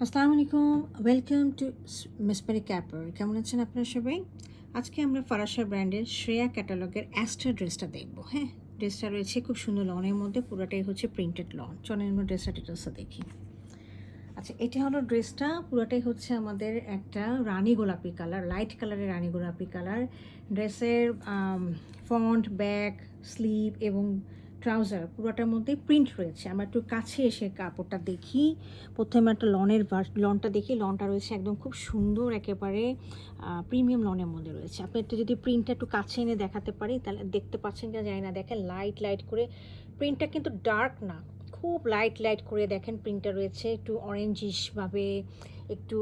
আসসালামু আলাইকুম, welcome to মিসপারি caper. কেমন আছেন আপনারা সবাই? আজকে আমরা ফারাশা ব্র্যান্ডের শ্রেয়া ক্যাটালগের অ্যাস্টার ড্রেসটা দেখবো। হ্যাঁ, ড্রেসটা রয়েছে খুব সুন্দর লনের মধ্যে, পুরোটাই হচ্ছে প্রিন্টেড লন। চলেন আমরা ড্রেসটা ডিটেলসটা দেখি। আচ্ছা, এটা হলো ড্রেসটা, পুরোটাই হচ্ছে আমাদের একটা রানী গোলাপি কালার, লাইট কালারের রানী গোলাপি কালার। ড্রেসের ফ্রন্ট, ব্যাক, স্লিভ এবং ট্রাউজার পুরোটার মধ্যে প্রিন্ট রয়েছে। আমরা একটু কাছে এসে কাপড়টা দেখি। প্রথমে একটা লনটা দেখি। লনটা রয়েছে একদম খুব সুন্দর, একেবারে প্রিমিয়াম লনের মধ্যে রয়েছে। আপনি একটু যদি প্রিন্টটা একটু কাছে এনে দেখাতে পারি তাহলে দেখতে পাচ্ছেন কিনা জানি না। দেখেন লাইট লাইট করে প্রিন্টটা, কিন্তু ডার্ক না, খুব লাইট লাইট করে দেখেন প্রিন্টটা রয়েছে। একটু অরেঞ্জিশভাবে, একটু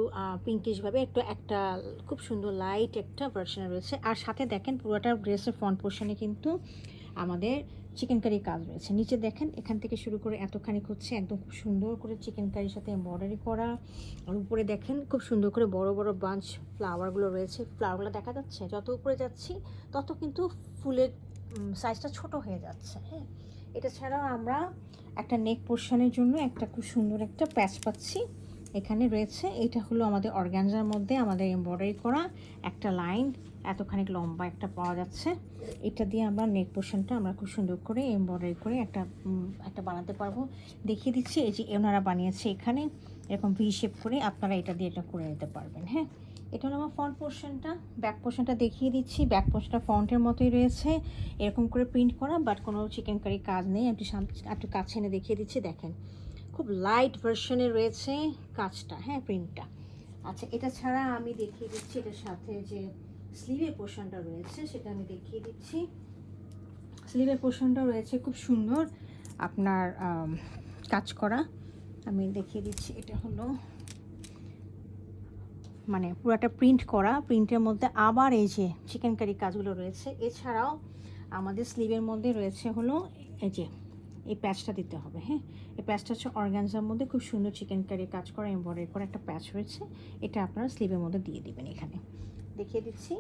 পিঙ্কিশভাবে, একটা খুব সুন্দর লাইট একটা ভার্সনে রয়েছে। আর সাথে দেখেন পুরোটা ড্রেসের ফ্রন্ট পোর্শনে কিন্তু আমাদের চিকেন কারি কাজ রয়েছে। নিচে দেখেন এখান থেকে শুরু করে এতখানি হচ্ছে একদম খুব সুন্দর করে চিকেন কারির সাথে এমব্রয়ডারি করা। আর উপরে দেখেন খুব সুন্দর করে বড় বড় বাঞ্চ ফ্লাওয়ারগুলো রয়েছে। ফ্লাওয়ারগুলো দেখা যাচ্ছে, যত উপরে যাচ্ছি তত কিন্তু ফুলের সাইজটা ছোট হয়ে যাচ্ছে। হ্যাঁ, এটা ছাড়াও আমরা একটা নেক পোর্শনের জন্য একটা খুব সুন্দর একটা প্যাচ পাচ্ছি এখানে রয়েছে। এটা হলো আমাদের অর্গানজার মধ্যে আমাদের এমব্রয়ডারি করা একটা লাইন, এতখানি লম্বা একটা পাওয়া যাচ্ছে। এটা দিয়ে আমরা নেক পোর্শনটা আমরা খুব সুন্দর করে এমব্রয়ডারি করে একটা বানাতে পারবো। দেখিয়ে দিচ্ছি, এই যে ওনারা বানিয়েছে এখানে এরকম ভি শেপ করে, আপনারা এটা দিয়ে এটা করে নিতে পারবেন। হ্যাঁ, এটা হলো আমার ফ্রন্ট পোর্শনটা। ব্যাক পোর্শনটা দেখিয়ে দিচ্ছি। ব্যাক পোর্শনটা ফ্রন্টের মতোই রয়েছে, এরকম করে প্রিন্ট করা, বাট কোনো চিকেন কারি কাজ নেই। একটু কাছে এনে দেখিয়ে দিচ্ছি। দেখেন খুব লাইট ভার্সনে রয়েছে কাজটা, হ্যাঁ, প্রিন্টটা। আচ্ছা, এটা ছাড়া আমি দেখিয়ে দিচ্ছি এটার সাথে যে স্লিভের পোর্শনটা রয়েছে সেটা আমি দেখিয়ে দিচ্ছি। স্লিভের পোর্শনটা রয়েছে খুব সুন্দর আপনার কাজ করা, আমি দেখিয়ে দিচ্ছি। এটা হলো মানে পুরাটা প্রিন্ট করা, প্রিন্টের মধ্যে আবার এই যে চিকেন কারি কাজগুলো রয়েছে। এছাড়াও আমাদের স্লিভের মধ্যে রয়েছে হলো এই যে এই প্যাচটা দিতে হবে। হ্যাঁ, এই প্যাচটা হচ্ছে অর্গানজার মধ্যে খুব সুন্দর চিকেন কারি কাজ করা এমব্রয়ডারি করা একটা প্যাচ রয়েছে। এটা আপনারা স্লিভের মধ্যে দিয়ে দিবেন। এখানে দেখিয়ে দিচ্ছি,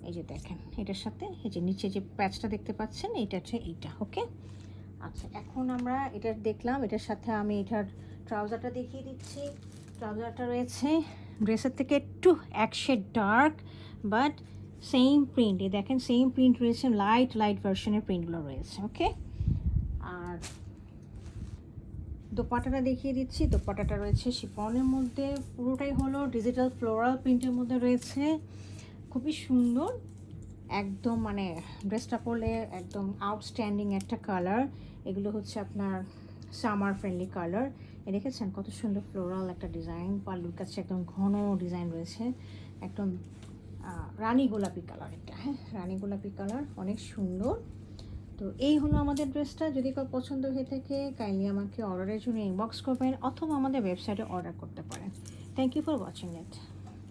এই যে দেখেন এটার সাথে এই যে নিচে যে প্যাচটা দেখতে পাচ্ছেন এটা হচ্ছে এইটা। ওকে, আচ্ছা, এখন আমরা এটা দেখলাম। এটার সাথে আমি এটার ট্রাউজারটা দেখিয়ে দিচ্ছি। ট্রাউজারটা রয়েছে ড্রেসের থেকে একটু এক shade dark, but same print. এই দেখেন সেম প্রিন্ট রয়েছে, লাইট লাইট ভার্সনের প্রিন্টগুলো রয়েছে। ওকে, আর দোপাট্টাটা দেখিয়ে দিচ্ছি। দোপাট্টাটা রয়েছে শিফনের মধ্যে, পুরোটাই হলো ডিজিটাল ফ্লোরাল প্রিন্টের মধ্যে রয়েছে, খুবই সুন্দর একদম। মানে ড্রেসটা পরলে একদম আউটস্ট্যান্ডিং একটা কালার। এগুলো হচ্ছে আপনার সামার ফ্রেন্ডলি কালার। এ দেখেছেন কত সুন্দর ফ্লোরাল একটা ডিজাইন, পাল্লুর কাছে একদম ঘন ডিজাইন রয়েছে, একদম রানী গোলাপি কালার এটা। হ্যাঁ, রানী গোলাপি কালার, অনেক সুন্দর। তো এই হলো আমাদের ড্রেসটা। যদি কারো পছন্দ হয়ে থাকে কাইন্ডলি আমাকে অর্ডারের জন্য ইনবক্স করবেন অথবা আমাদের ওয়েবসাইটে অর্ডার করতে পারেন। Thank you for watching it.